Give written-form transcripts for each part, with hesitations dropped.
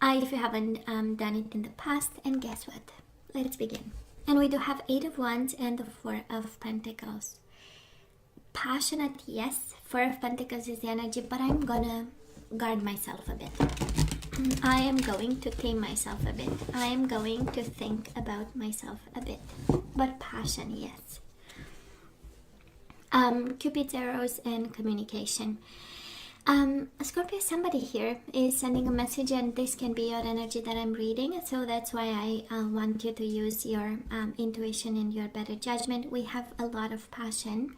if you haven't done it in the past. And guess what? Let's begin. And we do have 8 of Wands and the 4 of Pentacles. Passionate, yes. 4 of Pentacles is the energy, but I'm gonna guard myself a bit. I am going to tame myself a bit. I am going to think about myself a bit. But passion, yes. Cupid's arrows and communication. Scorpio, somebody here is sending a message, and this can be your energy that I'm reading, so that's why I want you to use your intuition and your better judgment. We have a lot of passion,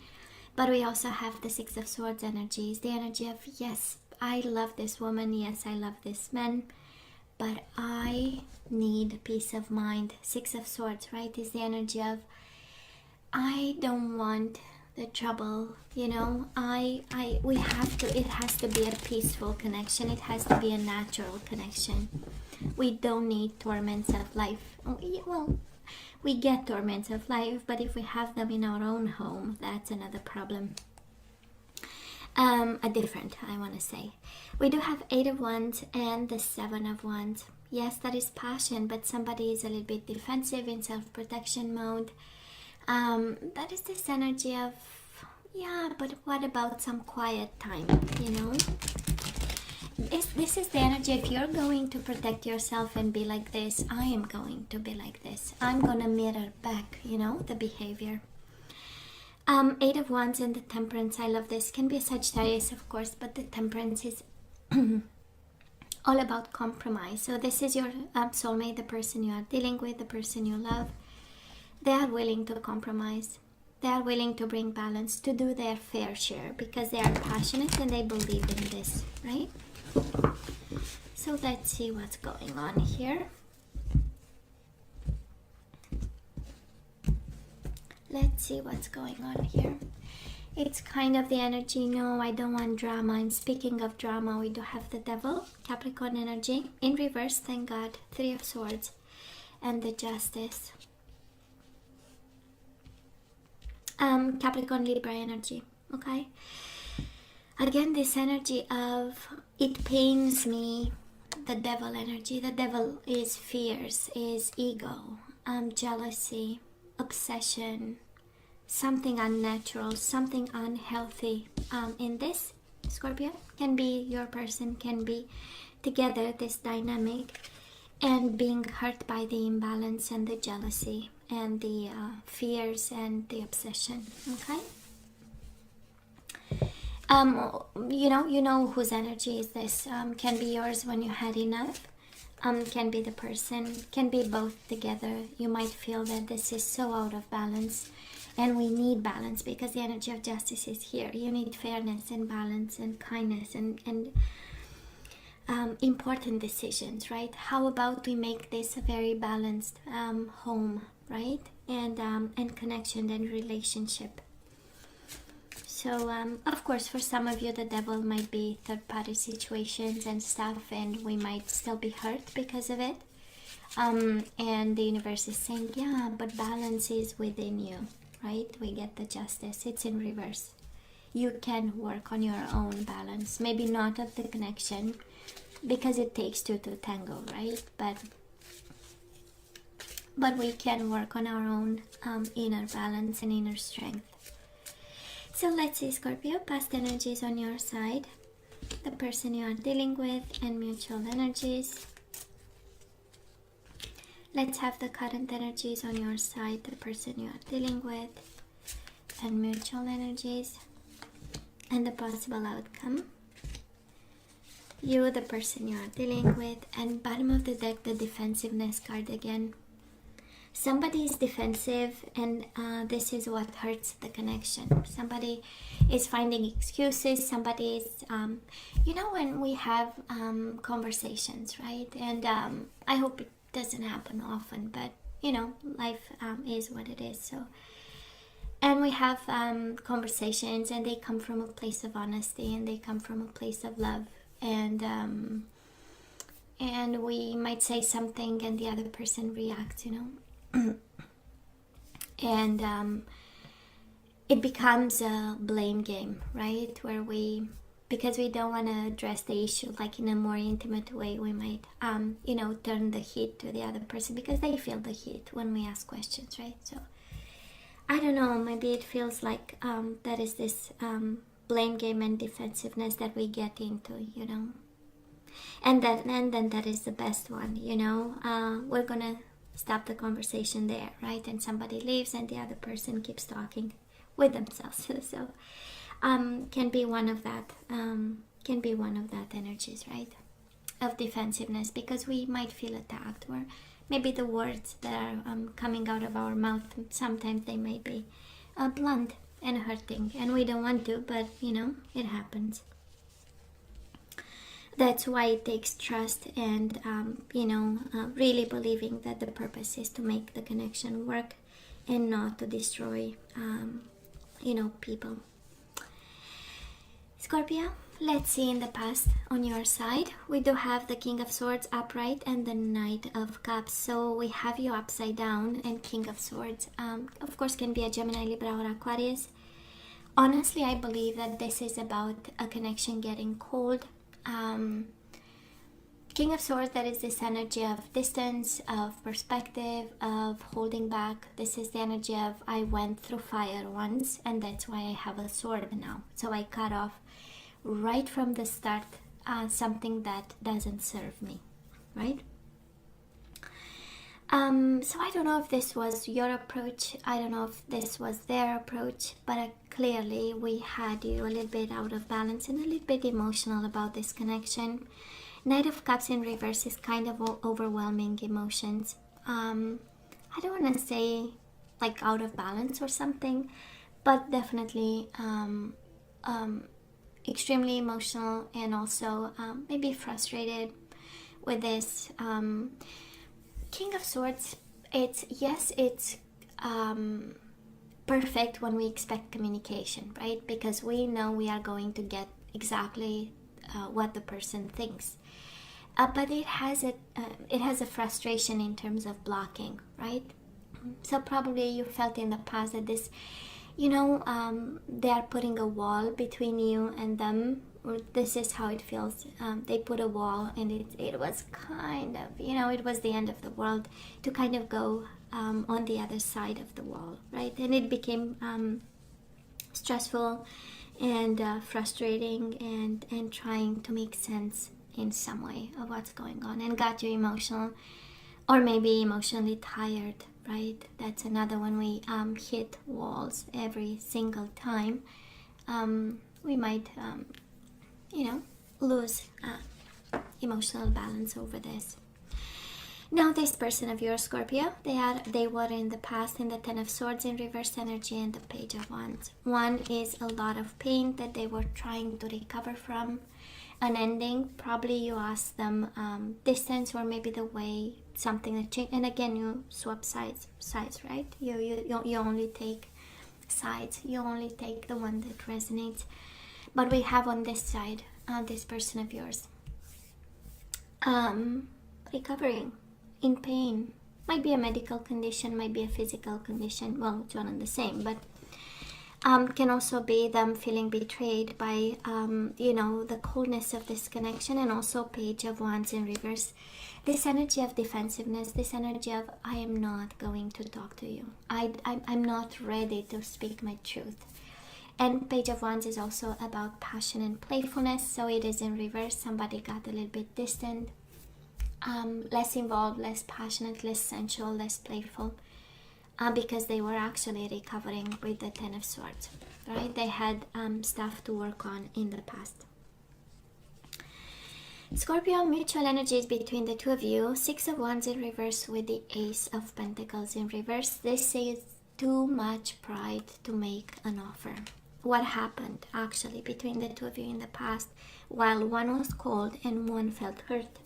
but we also have the 6 of Swords energy. It's the energy of, yes, I love this woman, yes, I love this man, but I need peace of mind. 6 of Swords, right, is the energy of, I don't want the trouble, you know. We have to, it has to be a peaceful connection. It has to be a natural connection. We don't need torments of life. Well, we get torments of life, but if we have them in our own home, that's another problem. A different, I want to say. We do have 8 of Wands and the 7 of Wands. Yes, that is passion, but somebody is a little bit defensive, in self-protection mode. That is this energy of, yeah, but what about some quiet time, you know? This is the energy, if you're going to protect yourself and be like this, I am going to be like this. I'm gonna mirror back, you know, the behavior. 8 of Wands and the Temperance, I love this. Can be a Sagittarius, of course, but the Temperance is all about compromise. So this is your soulmate, the person you are dealing with, the person you love. They are willing to compromise. They are willing to bring balance, to do their fair share, because they are passionate and they believe in this, right? So let's see what's going on here. Let's see what's going on here. It's kind of the energy, no, I don't want drama. And speaking of drama, we do have the Devil, Capricorn energy, in reverse, thank God, 3 of Swords, and the Justice. Capricorn, Libra energy, okay? Again, this energy of, it pains me, the Devil energy. The Devil is fears, is ego, jealousy, obsession, something unnatural, something unhealthy. In this, Scorpio, can be your person, can be together, this dynamic, and being hurt by the imbalance and the jealousy and the fears and the obsession, okay? You know whose energy is this. Can be yours when you had enough. Can be the person, can be both together. You might feel that this is so out of balance, and we need balance because the energy of justice is here. You need fairness and balance and kindness and important decisions, right? How about we make this a very balanced home, right? And connection and relationship. So of course, for some of you, the Devil might be third-party situations and stuff, and we might still be hurt because of it. And the universe is saying, yeah, but balance is within you, right? We get the Justice. It's in reverse. You can work on your own balance. Maybe not of the connection, because it takes two to tango, right? But we can work on our own inner balance and inner strength. So let's see, Scorpio, past energies on your side, the person you are dealing with, and mutual energies. Let's have the current energies on your side, the person you are dealing with, and mutual energies, and the possible outcome. You, the person you are dealing with, and bottom of the deck, the defensiveness card again. Somebody is defensive, and this is what hurts the connection. Somebody is finding excuses. Somebody is, you know, when we have conversations, right? And I hope it doesn't happen often, but you know, life is what it is. So, and we have conversations, and they come from a place of honesty, and they come from a place of love, and we might say something, and the other person reacts, you know. And it becomes a blame game, right? Where we because we don't want to address the issue like in a more intimate way. We might turn the heat to the other person because they feel the heat when we ask questions, right? So I don't know, maybe it feels like that is this blame game and defensiveness that we get into, and then that is the best one, we're gonna stop the conversation there, right? And somebody leaves and the other person keeps talking with themselves. So can be one of that energies, right, of defensiveness, because we might feel attacked, or maybe the words that are coming out of our mouth, sometimes they may be blunt and hurting, and we don't want to, but it happens. That's why it takes trust and really believing that the purpose is to make the connection work and not to destroy people. Scorpio, let's see in the past on your side. We do have the King of Swords upright and the Knight of Cups. So we have you upside down, and King of Swords, of course, can be a Gemini, Libra, or Aquarius. Honestly, I believe that this is about a connection getting cold. King of Swords, that is this energy of distance, of perspective, of holding back. This is the energy of I went through fire once, and that's why I have a sword now. So I cut off right from the start something that doesn't serve me, right? So I don't know if this was your approach. I don't know if this was their approach, but clearly we had you a little bit out of balance and a little bit emotional about this connection. Knight of Cups in reverse is kind of overwhelming emotions. I don't want to say like out of balance or something, but definitely extremely emotional, and also maybe frustrated with this. King of Swords, it's perfect when we expect communication, right? Because we know we are going to get exactly what the person thinks. But it has a frustration in terms of blocking, right? So probably you felt in the past that this, they are putting a wall between you and them. Or this is how it feels. They put a wall, and it was kind of, it was the end of the world to kind of go on the other side of the wall, right? And it became stressful and frustrating, and trying to make sense in some way of what's going on, and got you emotional, or maybe emotionally tired, right? That's another one. We hit walls every single time. We might lose emotional balance over this. Now this person of yours, Scorpio, they were in the past in the Ten of Swords in reverse energy and the Page of Wands. One is a lot of pain that they were trying to recover from, an ending. Probably you asked them distance, or maybe the way something that changed. And again, you swap sides, right? You only take sides. You only take the one that resonates. But we have on this side, this person of yours, recovering in pain. Might be a medical condition, might be a physical condition. Well, it's one and the same, but can also be them feeling betrayed by, the coldness of this connection, and also Page of Wands in reverse. This energy of defensiveness, this energy of I am not going to talk to you. I'm not ready to speak my truth. And Page of Wands is also about passion and playfulness, so it is in reverse. Somebody got a little bit distant, less involved, less passionate, less sensual, less playful, because they were actually recovering with the Ten of Swords, right? They had stuff to work on in the past. Scorpio, mutual energies between the two of you. Six of Wands in reverse with the Ace of Pentacles in reverse. This is too much pride to make an offer. What happened actually between the two of you in the past, while one was cold and one felt hurt?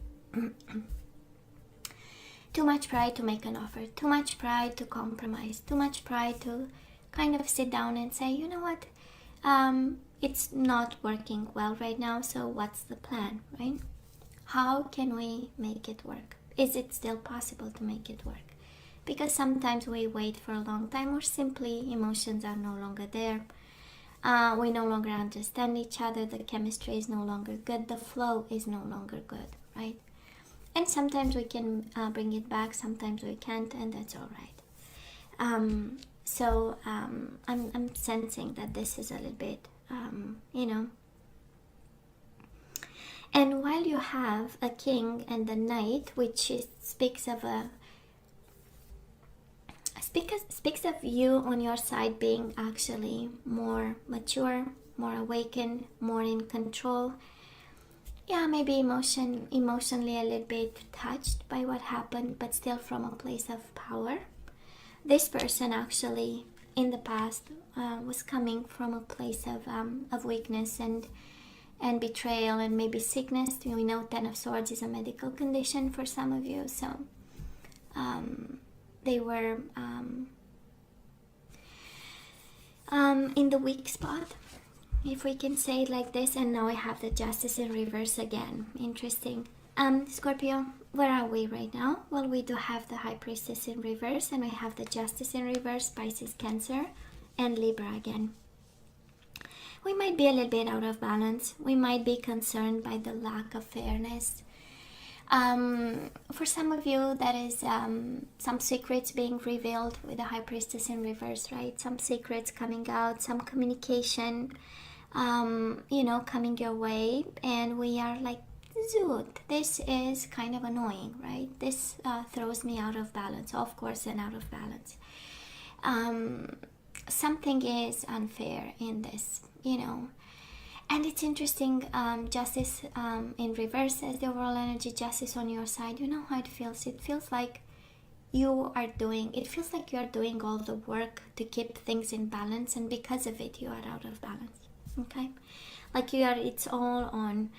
Too much pride to make an offer, too much pride to compromise, too much pride to kind of sit down and say, you know what, it's not working well right now, so what's the plan, right? How can we make it work? Is it still possible to make it work? Because sometimes we wait for a long time, or simply emotions are no longer there. We no longer understand each other. The chemistry is no longer good. The flow is no longer good, right? And sometimes we can bring it back, sometimes we can't, and that's all right. So I'm sensing that this is a little bit, And while you have a king and a knight, which speaks of you on your side being actually more mature, more awakened, more in control. Yeah, maybe emotionally a little bit touched by what happened, but still from a place of power. This person actually in the past was coming from a place of weakness and betrayal and maybe sickness. We know 10 of Swords is a medical condition for some of you, so they were in the weak spot, if we can say it like this. And now I have the Justice in reverse again. Interesting. Scorpio, where are we right now? Well, we do have the High Priestess in reverse, and we have the Justice in reverse, Pisces, Cancer, and Libra again. We might be a little bit out of balance. We might be concerned by the lack of fairness. For some of you, that is some secrets being revealed with the High Priestess in reverse, right? Some secrets coming out, some communication, coming your way, and we are like, zoot, this is kind of annoying, right? This throws me out of balance, of course, and out of balance. Something is unfair in this, And it's interesting, Justice in reverse as the overall energy, Justice on your side. You know how it feels? It feels like you're doing all the work to keep things in balance, and because of it, you are out of balance, okay? Like it's all on,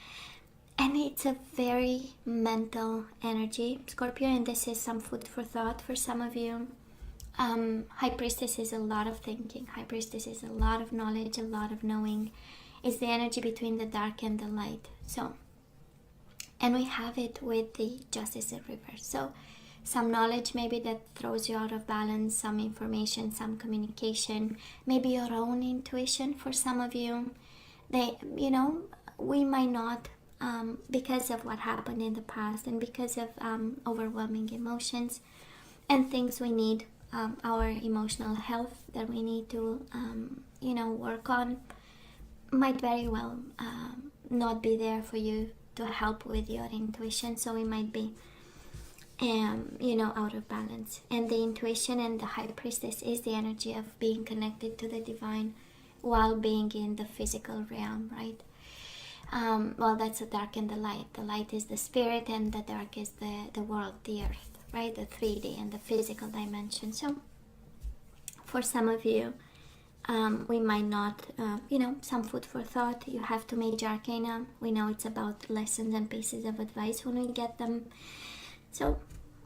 and it's a very mental energy, Scorpio, and this is some food for thought for some of you. High Priestess is a lot of thinking. High Priestess is a lot of knowledge, a lot of knowing. It's the energy between the dark and the light. So, and we have it with the Justice in reverse. So, some knowledge maybe that throws you out of balance, some information, some communication, maybe your own intuition for some of you. We might not, because of what happened in the past and because of overwhelming emotions and things we need, our emotional health that we need to, work on, might very well not be there for you to help with your intuition. So we might be out of balance. And the intuition and the High Priestess is the energy of being connected to the divine while being in the physical realm, right? That's the dark and the light. The light is the spirit and the dark is the world, the earth, right? The 3D and the physical dimension. So for some of you, we might not, some food for thought. You have to Major Arcana. We know it's about lessons and pieces of advice when we get them. So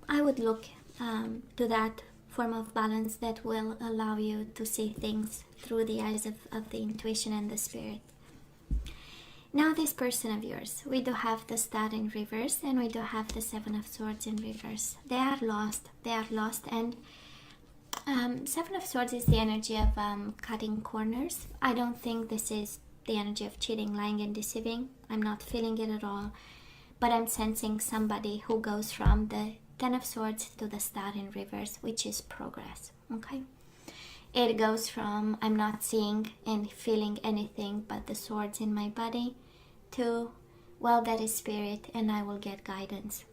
I would look to that form of balance that will allow you to see things through the eyes of the intuition and the spirit. Now this person of yours, we do have the Star in reverse and we do have the Seven of Swords in reverse. They are lost, and Seven of Swords is the energy of cutting corners. I don't think this is the energy of cheating, lying, and deceiving. I'm not feeling it at all. But I'm sensing somebody who goes from the Ten of Swords to the Star in reverse, which is progress, okay? It goes from I'm not seeing and feeling anything but the swords in my body to, well, that is spirit and I will get guidance.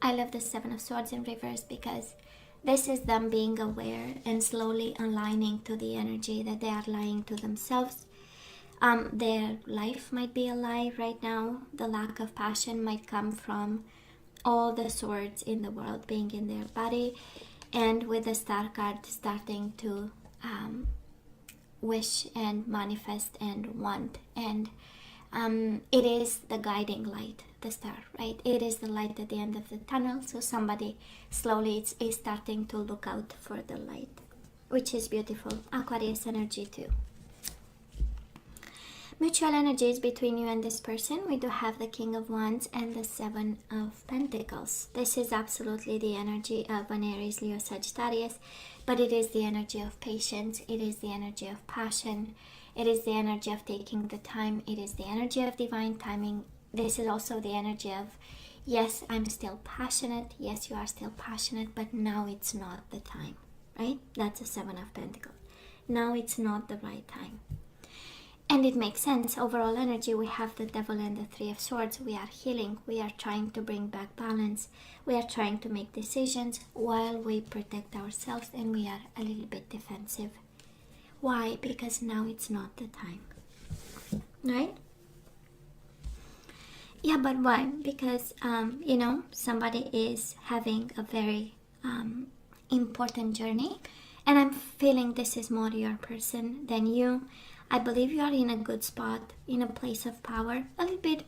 I love the Seven of Swords in reverse because this is them being aware and slowly aligning to the energy that they are lying to themselves. Their life might be a lie right now. The lack of passion might come from all the swords in the world being in their body, and with the Star card starting to wish and manifest and want. And it is the guiding light, the star, right? It is the light at the end of the tunnel. So somebody slowly is starting to look out for the light, which is beautiful. Aquarius energy too. Mutual energies between you and this person. We do have the King of Wands and the Seven of Pentacles. This is absolutely the energy of an Aries, Leo, Sagittarius, but it is the energy of patience. It is the energy of passion. It is the energy of taking the time. It is the energy of divine timing. This is also the energy of, yes, I'm still passionate. Yes, you are still passionate, but now it's not the time, right? That's the Seven of Pentacles. Now it's not the right time. And it makes sense. Overall energy, we have the Devil and the Three of Swords. We are healing. We are trying to bring back balance. We are trying to make decisions while we protect ourselves, and we are a little bit defensive. Why? Because now it's not the time. Right? Yeah, but why? Because, somebody is having a very important journey, and I'm feeling this is more your person than you. I believe you are in a good spot, in a place of power, a little bit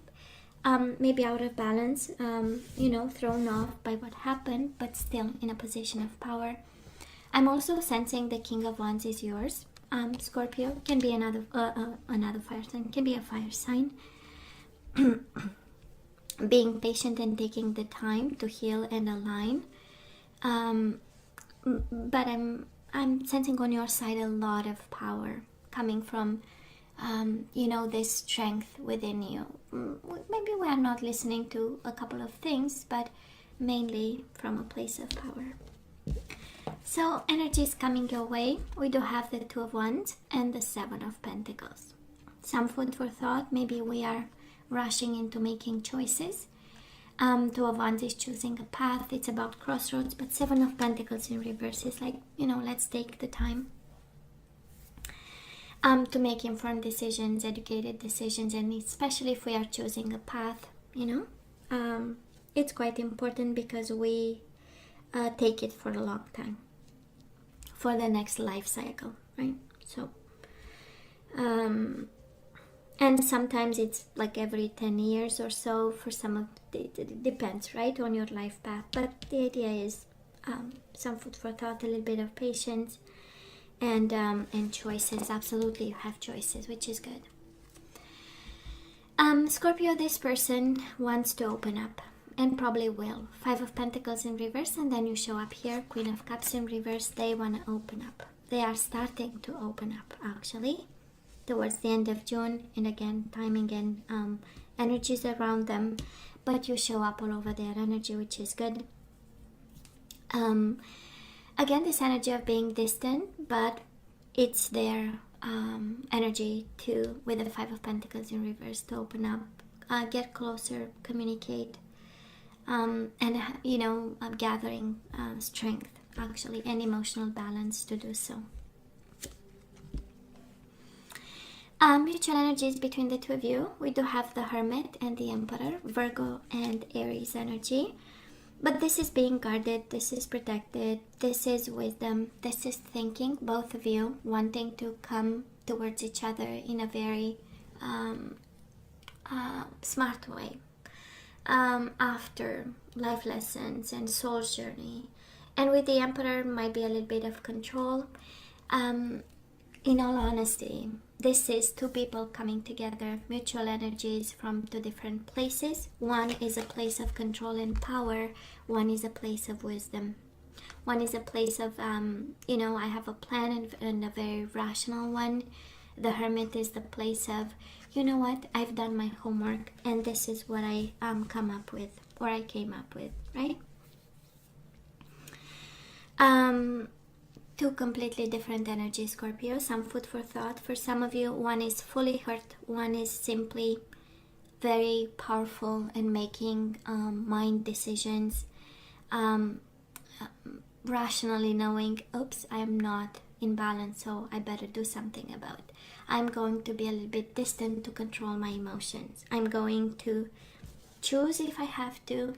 maybe out of balance, thrown off by what happened, but still in a position of power. I'm also sensing the King of Wands is yours. Scorpio can be another fire sign, can be a fire sign. Being patient and taking the time to heal and align. But I'm sensing on your side a lot of power coming from, this strength within you. Maybe we are not listening to a couple of things, but mainly from a place of power. So energy is coming your way. We do have the Two of Wands and the Seven of Pentacles. Some food for thought. Maybe we are rushing into making choices. Two of Wands is choosing a path. It's about crossroads. But Seven of Pentacles in reverse is like, let's take the time to make informed decisions, educated decisions, and especially if we are choosing a path, it's quite important because we take it for a long time, for the next life cycle, right? So, and sometimes it's like every 10 years or so. For some of it depends, right, on your life path. But the idea is some food for thought, a little bit of patience, and choices. Absolutely, you have choices, which is good. Scorpio, this person wants to open up and probably will. Five of Pentacles in reverse, and then you show up here, Queen of Cups in reverse. They want to open up. They are starting to open up, actually, towards the end of June. And again, timing and energies around them, but you show up all over their energy, which is good. Again, this energy of being distant, but it's their energy to, with the Five of Pentacles in reverse, to open up, get closer, communicate, and gathering strength, actually, and emotional balance to do so. Mutual energies between the two of you. We do have the Hermit and the Emperor, Virgo and Aries energy. But this is being guarded, this is protected, this is wisdom, this is thinking, both of you wanting to come towards each other in a very smart way. After life lessons and soul's journey. And with the Emperor might be a little bit of control. In all honesty, this is two people coming together, mutual energies from two different places. One is a place of control and power. One is a place of wisdom. One is a place of, I have a plan and a very rational one. The Hermit is the place of, you know what, I've done my homework and this is what I came up with, right? Two completely different energies, Scorpio. Some food for thought. For some of you, one is fully hurt, one is simply very powerful and making mind decisions, rationally knowing, oops, I am not in balance, so I better do something about it. I'm going to be a little bit distant to control my emotions. I'm going to choose if I have to,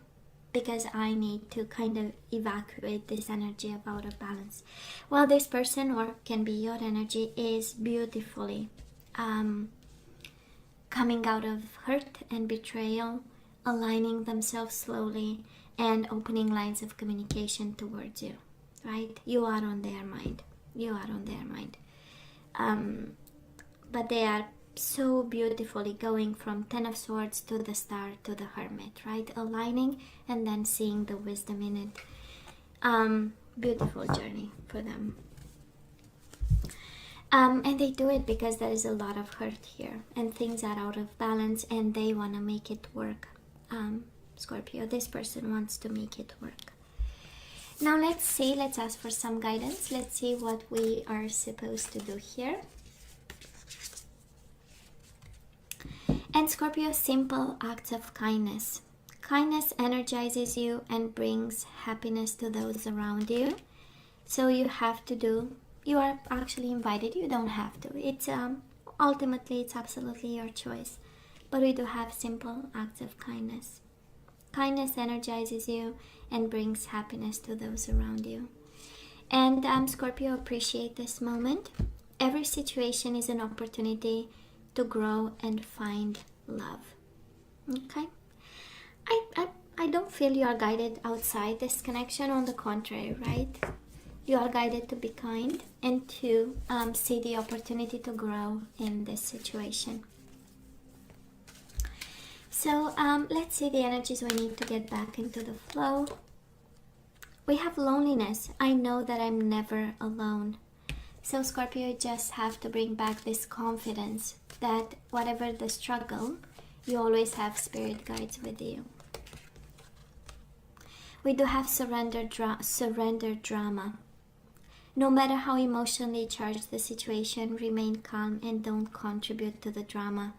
because I need to kind of evacuate this energy of out of balance. While this person, or can be your energy, is beautifully coming out of hurt and betrayal, aligning themselves slowly, and opening lines of communication towards you, right? You are on their mind. But they are so beautifully, going from Ten of Swords to the Star to the Hermit, right? Aligning and then seeing the wisdom in it. Beautiful journey for them. And they do it because there is a lot of hurt here and things are out of balance and they want to make it work. Scorpio, this person wants to make it work. Now let's ask for some guidance. Let's see what we are supposed to do here. And Scorpio, simple acts of kindness. Kindness energizes you and brings happiness to those around you. So you have to do, you are actually invited, you don't have to. It's ultimately it's absolutely your choice. But we do have simple acts of kindness. Kindness energizes you and brings happiness to those around you. And Scorpio, appreciate this moment. Every situation is an opportunity to grow and find love. Okay? I don't feel you are guided outside this connection. On the contrary, right? You are guided to be kind and to see the opportunity to grow in this situation. So let's see the energies we need to get back into the flow. We have loneliness. I know that I'm never alone. So Scorpio, you just have to bring back this confidence that whatever the struggle, you always have spirit guides with you. We do have surrender drama. No matter how emotionally charged the situation, remain calm and don't contribute to the drama.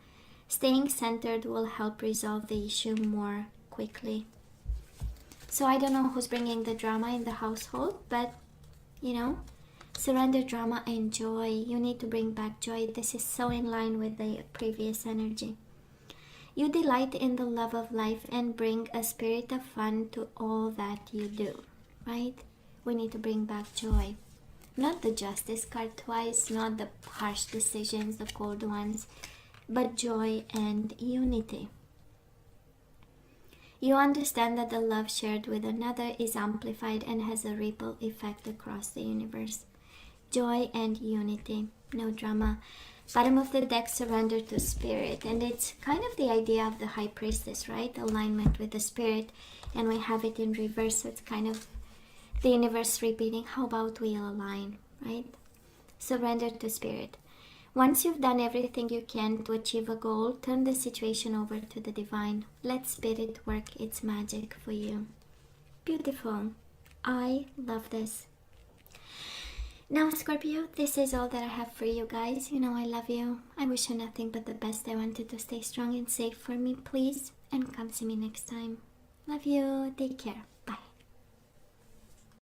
Staying centered will help resolve the issue more quickly. So I don't know who's bringing the drama in the household, but you know, surrender drama and joy. You need to bring back joy. This is so in line with the previous energy. You delight in the love of life and bring a spirit of fun to all that you do, right? We need to bring back joy. Not the Justice card twice, not the harsh decisions, the cold ones, but joy and unity. You understand that the love shared with another is amplified and has a ripple effect across the universe. Joy and unity, no drama. Bottom of the deck, surrender to spirit. And it's kind of the idea of the High Priestess, right? Alignment with the spirit. And we have it in reverse, so it's kind of the universe repeating, how about we align, right? Surrender to spirit. Once you've done everything you can to achieve a goal, turn the situation over to the divine. Let spirit work its magic for you. Beautiful. I love this. Now, Scorpio, this is all that I have for you guys. You know I love you. I wish you nothing but the best. I want you to stay strong and safe for me, please. And come see me next time. Love you. Take care.